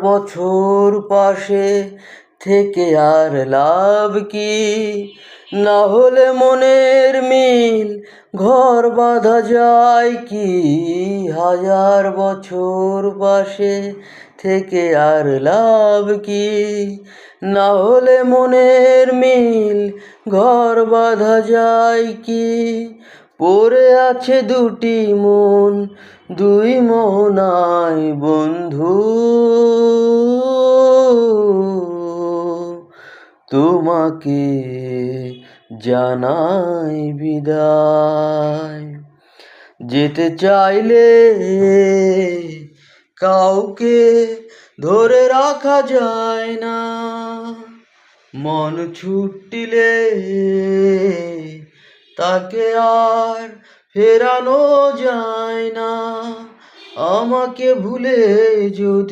বছর পাশে থেকে আর লাভ কি? না হলে মনের মিল ঘর বাঁধা যায় কি? 1000 বছর পাশে থেকে আর লাভ কি? না হলে মনের মিল ঘর বাঁধা যায় কি? পড়ে আছে দুটি মন, দুই মোহনায় বন্ধু, তোমাকে জানাই বিদায়। যেতে চাইলে কাউকে ধরে রাখা যায় না, মন ছুটিলে তাকে আর ফেরানো যায় না। আমাকে ভুলে যদি